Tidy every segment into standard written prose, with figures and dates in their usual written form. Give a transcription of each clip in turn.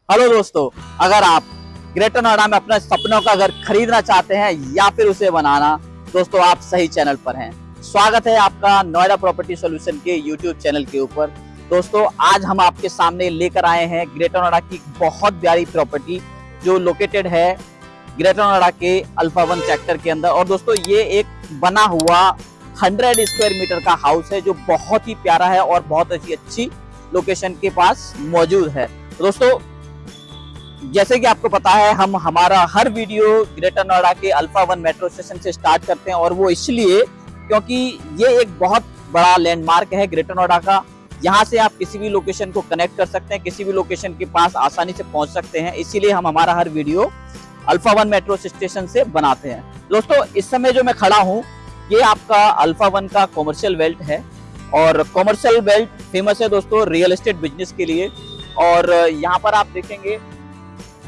Hello दोस्तों, अगर आप ग्रेटर नोएडा में अपने सपनों का घर खरीदना चाहते हैं या फिर उसे बनाना, दोस्तों आप सही चैनल पर हैं। स्वागत है आपका नोएडा प्रॉपर्टी सॉल्यूशन के यूट्यूब चैनल के ऊपर। दोस्तों आज हम आपके सामने लेकर आए हैं ग्रेटर नोएडा की बहुत प्यारी प्रॉपर्टी जो लोकेटेड है ग्रेटर नोएडा के अल्फा 1 सेक्टर के अंदर। और दोस्तों ये एक बना हुआ 100 स्क्वायर मीटर का हाउस है जो बहुत ही प्यारा है और बहुत अच्छी लोकेशन के पास मौजूद है। दोस्तों जैसे कि आपको पता है, हम हमारा हर वीडियो ग्रेटर नोएडा के अल्फा 1 मेट्रो स्टेशन से स्टार्ट करते हैं और वो इसलिए क्योंकि ये एक बहुत बड़ा लैंडमार्क है ग्रेटर नोएडा का। यहाँ से आप किसी भी लोकेशन को कनेक्ट कर सकते हैं, किसी भी लोकेशन के पास आसानी से पहुंच सकते हैं, इसीलिए हम हमारा हर वीडियो अल्फा 1 मेट्रो स्टेशन से बनाते हैं। दोस्तों इस समय जो मैं खड़ा हूँ ये आपका अल्फा 1 का कॉमर्शियल बेल्ट है और कॉमर्शियल बेल्ट फेमस है दोस्तों रियल एस्टेट बिजनेस के लिए। और यहाँ पर आप देखेंगे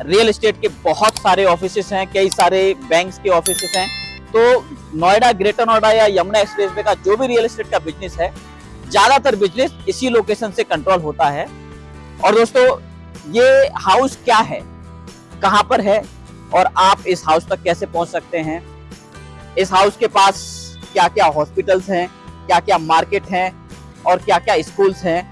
रियल एस्टेट के बहुत सारे ऑफिसेस हैं, कई सारे बैंक्स के ऑफिसेस हैं। तो नोएडा, ग्रेटर नोएडा या यमुना एक्सप्रेसवे का जो भी रियल एस्टेट का बिजनेस है, ज्यादातर बिजनेस इसी लोकेशन से कंट्रोल होता है। और दोस्तों ये हाउस क्या है, कहां पर है और आप इस हाउस तक कैसे पहुंच सकते हैं, इस हाउस के पास क्या क्या हॉस्पिटल्स हैं, क्या क्या मार्केट हैं और क्या क्या स्कूल्स हैं,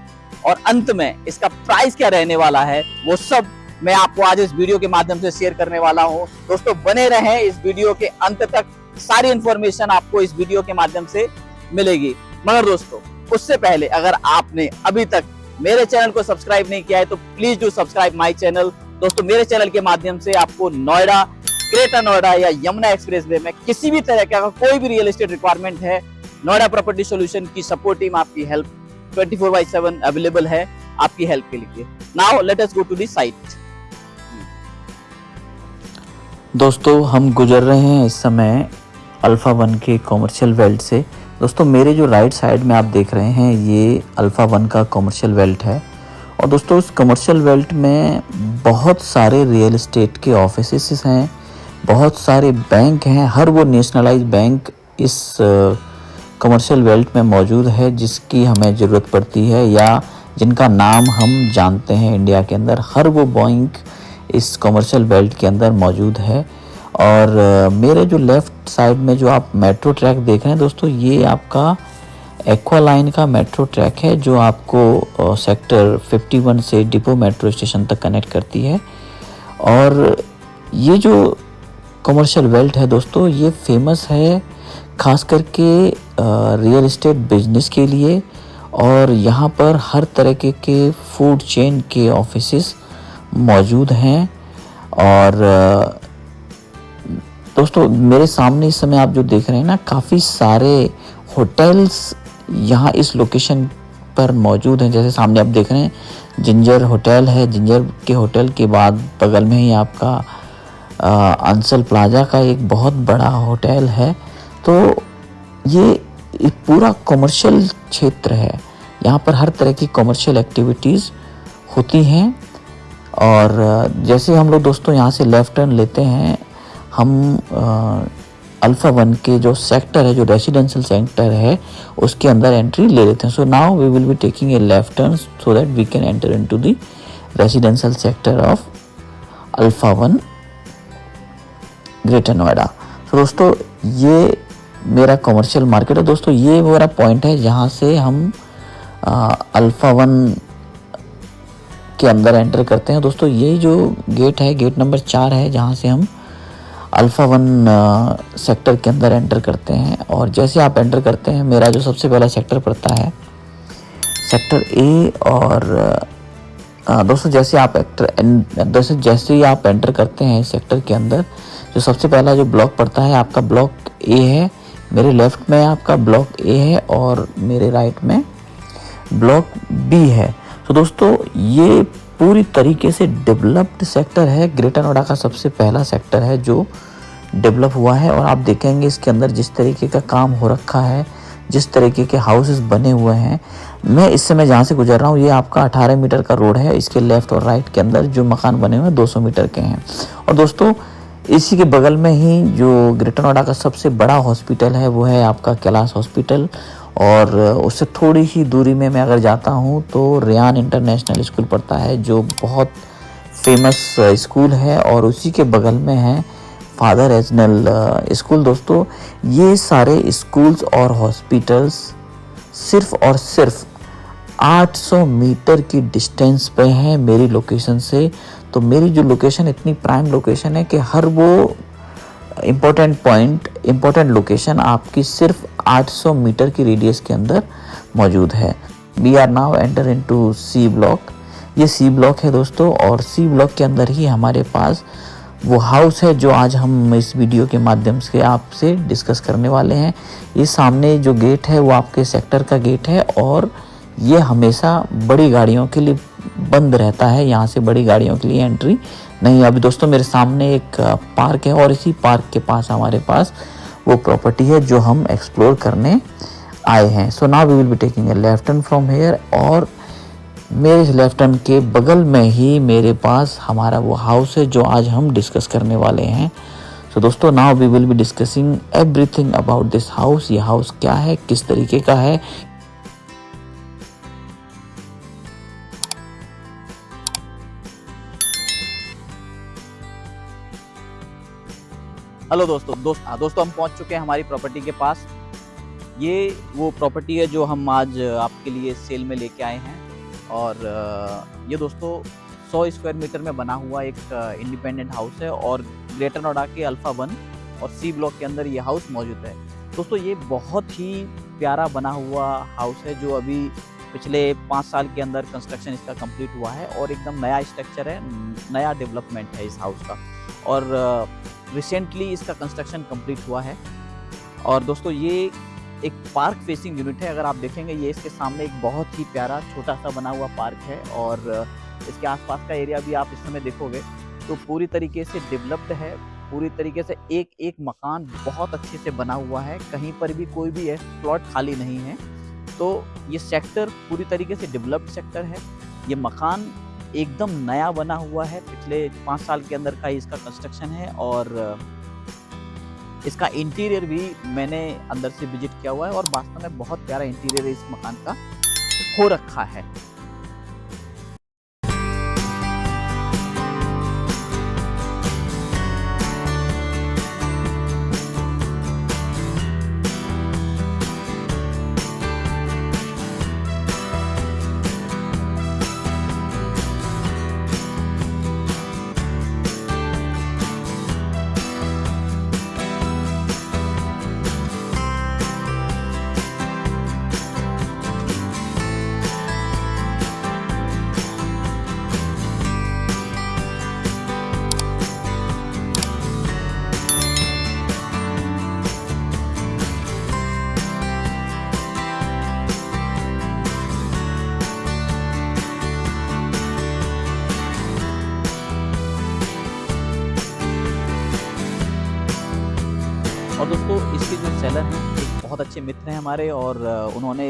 और अंत में इसका प्राइस क्या रहने वाला है, वो सब मैं आपको आज इस वीडियो के माध्यम से शेयर करने वाला हूं। दोस्तों बने रहें इस वीडियो के अंत तक, सारी इंफॉर्मेशन आपको इस वीडियो के माध्यम से मिलेगी। मगर दोस्तों उससे पहले अगर आपने अभी तक मेरे चैनल को सब्सक्राइब नहीं किया है तो please do subscribe my channel. दोस्तों मेरे चैनल के माध्यम से आपको नोएडा, ग्रेटर नोएडा या यमुना एक्सप्रेसवे में किसी भी तरह का कोई भी रियल एस्टेट रिक्वायरमेंट है, नोएडा प्रॉपर्टी सॉल्यूशन की सपोर्ट टीम आपकी हेल्प 24/7 अवेलेबल है आपकी हेल्प के लिए। Now let us go to the site. दोस्तों हम गुजर रहे हैं इस समय अल्फ़ा 1 के कॉमर्शियल बेल्ट से। दोस्तों मेरे जो राइट साइड में आप देख रहे हैं ये अल्फ़ा 1 का कॉमर्शियल बेल्ट है। और दोस्तों उस कॉमर्शियल बेल्ट में बहुत सारे रियल एस्टेट के ऑफिसेस हैं, बहुत सारे बैंक हैं। हर वो नेशनलाइज बैंक इस कॉमर्शियल बेल्ट में मौजूद है जिसकी हमें ज़रूरत पड़ती है या जिनका नाम हम जानते हैं इंडिया के अंदर। हर वो बैंक इस कॉमर्शियल बेल्ट के अंदर मौजूद है। और मेरे जो लेफ़्ट साइड में जो आप मेट्रो ट्रैक देख रहे हैं दोस्तों, ये आपका एक्वा लाइन का मेट्रो ट्रैक है जो आपको सेक्टर 51 से डिपो मेट्रो स्टेशन तक कनेक्ट करती है। और ये जो कॉमर्शियल बेल्ट है दोस्तों ये फेमस है खास करके रियल एस्टेट बिजनेस के लिए। और यहाँ पर हर तरह के फूड चेन के ऑफिसेस मौजूद हैं। और दोस्तों मेरे सामने इस समय आप जो देख रहे हैं ना, काफ़ी सारे होटल्स यहाँ इस लोकेशन पर मौजूद हैं। जैसे सामने आप देख रहे हैं जिंजर होटल है, जिंजर के होटल के बाद बगल में ही आपका अंसल प्लाजा का एक बहुत बड़ा होटल है। तो ये पूरा कॉमर्शियल क्षेत्र है, यहाँ पर हर तरह की कॉमर्शियल एक्टिविटीज़ होती हैं। और जैसे हम लोग दोस्तों यहाँ से लेफ़्ट टर्न लेते हैं, हम अल्फ़ा 1 के जो सेक्टर है, जो रेसिडेंशियल सेक्टर है, उसके अंदर एंट्री ले लेते हैं। So now we will be taking a left turn so that we can enter into the residential sector of alpha 1 greater Noida. तो दोस्तों ये मेरा कॉमर्शियल मार्केट है। दोस्तों ये मेरा पॉइंट है जहाँ से हम अल्फ़ा 1 के अंदर एंटर करते हैं। दोस्तों ये जो गेट है, गेट नंबर 4 है, जहाँ से हम अल्फ़ा 1 सेक्टर के अंदर एंटर करते हैं। और जैसे आप एंटर करते हैं, मेरा जो सबसे पहला सेक्टर पड़ता है सेक्टर ए। और दोस्तों जैसे ही आप एंटर करते हैं इस सेक्टर के अंदर, जो सबसे पहला जो ब्लॉक पड़ता है आपका ब्लॉक ए है। मेरे लेफ़्ट में आपका ब्लॉक ए है और मेरे राइट में ब्लॉक बी है। तो दोस्तों ये पूरी तरीके से डेवलप्ड सेक्टर है, ग्रेटर नोएडा का सबसे पहला सेक्टर है जो डेवलप हुआ है। और आप देखेंगे इसके अंदर जिस तरीके का काम हो रखा है, जिस तरीके के हाउसेस बने हुए हैं। मैं इस समय जहाँ से गुजर रहा हूँ ये आपका 18 मीटर का रोड है। इसके लेफ़्ट और राइट के अंदर जो मकान बने हुए हैं 200 मीटर के हैं। और दोस्तों इसी के बगल में ही जो ग्रेटर नोएडा का सबसे बड़ा हॉस्पिटल है वो है आपका कैलाश हॉस्पिटल। और उससे थोड़ी ही दूरी में मैं अगर जाता हूँ तो रेयान इंटरनेशनल स्कूल पड़ता है जो बहुत फेमस स्कूल है और उसी के बगल में है फादर एजनल स्कूल। दोस्तों ये सारे स्कूल्स और हॉस्पिटल्स सिर्फ और सिर्फ 800 मीटर की डिस्टेंस पे है मेरी लोकेशन से। तो मेरी जो लोकेशन इतनी प्राइम लोकेशन है कि हर वो इम्पोर्टेंट पॉइंट, इम्पोर्टेंट लोकेशन आपकी सिर्फ 800 मीटर की रेडियस के अंदर मौजूद है। We are now enter into C block. ये सी ब्लॉक है दोस्तों, और सी ब्लॉक के अंदर ही हमारे पास वो हाउस है जो आज हम इस वीडियो के माध्यम से आपसे डिस्कस करने वाले हैं। ये सामने जो गेट है वो आपके सेक्टर का गेट है, और ये हमेशा बड़ी गाड़ियों के लिए बंद रहता है, यहाँ से बड़ी गाड़ियों के लिए एंट्री नहीं। अभी दोस्तों मेरे सामने एक पार्क है, और इसी पार्क के पास हमारे पास वो प्रॉपर्टी है जो हम एक्सप्लोर करने आए हैं। So now we will be taking a left turn from here, और मेरे लेफ्ट टर्न के बगल में ही मेरे पास हमारा वो हाउस है जो आज हम डिस्कस करने वाले हैं। सो दोस्तों now we will be discussing everything about this house. ये हाउस क्या है, किस तरीके का है। हेलो दोस्तों हम पहुंच चुके हैं हमारी प्रॉपर्टी के पास। ये वो प्रॉपर्टी है जो हम आज आपके लिए सेल में लेके आए हैं, और ये दोस्तों 100 स्क्वायर मीटर में बना हुआ एक इंडिपेंडेंट हाउस है, और ग्रेटर नोएडा के अल्फा 1 और सी ब्लॉक के अंदर ये हाउस मौजूद है। दोस्तों ये बहुत ही प्यारा बना हुआ हाउस है जो अभी पिछले 5 साल के अंदर कंस्ट्रक्शन इसका कंप्लीट हुआ है, और एकदम नया स्ट्रक्चर है, नया डेवलपमेंट है इस हाउस का, और रिसेंटली इसका कंस्ट्रक्शन कंप्लीट हुआ है। और दोस्तों ये एक पार्क फेसिंग यूनिट है। अगर आप देखेंगे ये इसके सामने एक बहुत ही प्यारा छोटा सा बना हुआ पार्क है, और इसके आसपास का एरिया भी आप इस समय देखोगे तो पूरी तरीके से डेवलप्ड है। पूरी तरीके से एक एक मकान बहुत अच्छे से बना हुआ है, कहीं पर भी कोई भी प्लॉट खाली नहीं है। तो ये सेक्टर पूरी तरीके से डेवलप्ड सेक्टर है। ये मकान एकदम नया बना हुआ है, पिछले 5 साल के अंदर का इसका कंस्ट्रक्शन है, और इसका इंटीरियर भी मैंने अंदर से विजिट किया हुआ है, और वास्तव में बहुत प्यारा इंटीरियर इस मकान का हो रखा है। और दोस्तों इसके जो सेलर हैं एक बहुत अच्छे मित्र हैं हमारे, और उन्होंने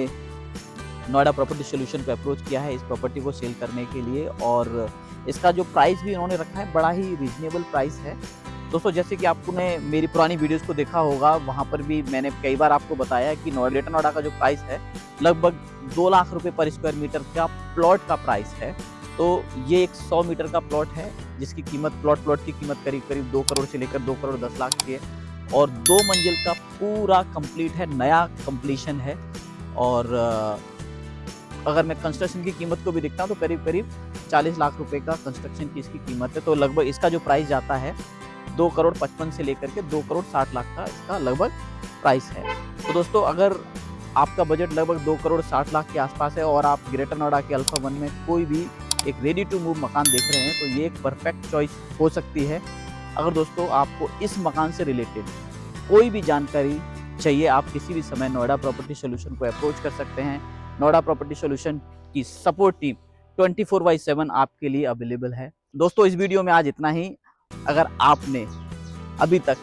नोएडा प्रॉपर्टी सॉल्यूशन को अप्रोच किया है इस प्रॉपर्टी को सेल करने के लिए, और इसका जो प्राइस भी उन्होंने रखा है बड़ा ही रीजनेबल प्राइस है। दोस्तों जैसे कि आपने मेरी पुरानी वीडियोस को देखा होगा, वहाँ पर भी मैंने कई बार आपको बताया कि ग्रेटर नोएडा का जो प्राइस है लगभग 2 लाख रुपए पर स्क्वायर मीटर का प्लॉट का प्राइस है। तो ये एक 100 मीटर का प्लॉट है जिसकी कीमत प्लॉट की कीमत करीब 2 करोड़ से लेकर 2 करोड़ 10 लाख की है, और 2 मंजिल का पूरा कंप्लीट है, नया कंप्लीशन है। और अगर मैं कंस्ट्रक्शन की कीमत को भी देखता हूँ तो करीब 40 लाख रुपए का कंस्ट्रक्शन की इसकी कीमत है। तो लगभग इसका जो प्राइस जाता है 2 करोड़ 55 से लेकर के 2 करोड़ 60 लाख का इसका लगभग प्राइस है। तो दोस्तों अगर आपका बजट लगभग 2 करोड़ 60 लाख के आसपास है और आप ग्रेटर नोएडा के अल्फा 1 में कोई भी एक रेडी टू मूव मकान देख रहे हैं तो ये एक परफेक्ट चॉइस हो सकती है। अगर दोस्तों आपको इस मकान से रिलेटेड कोई भी जानकारी चाहिए, आप किसी भी समय नोएडा प्रॉपर्टी सॉल्यूशन को अप्रोच कर सकते हैं। नोएडा प्रॉपर्टी सॉल्यूशन की सपोर्ट टीम 24/7 आपके लिए अवेलेबल है। दोस्तों इस वीडियो में आज इतना ही। अगर आपने अभी तक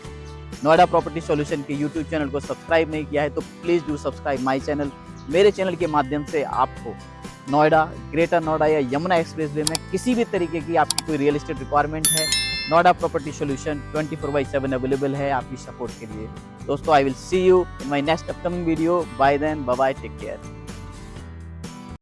नोएडा प्रॉपर्टी सॉल्यूशन के यूट्यूब चैनल को सब्सक्राइब नहीं किया है तो please do subscribe my channel. मेरे चैनल के माध्यम से आपको नोएडा, ग्रेटर नोएडा या यमुना एक्सप्रेसवे में किसी भी तरीके की आपकी कोई रियल एस्टेट रिक्वायरमेंट है, नोएडा प्रॉपर्टी सॉल्यूशन 24/7 अवेलेबल है आपकी सपोर्ट के लिए। दोस्तों I will see you in my next upcoming video. Bye then, bye bye, take care.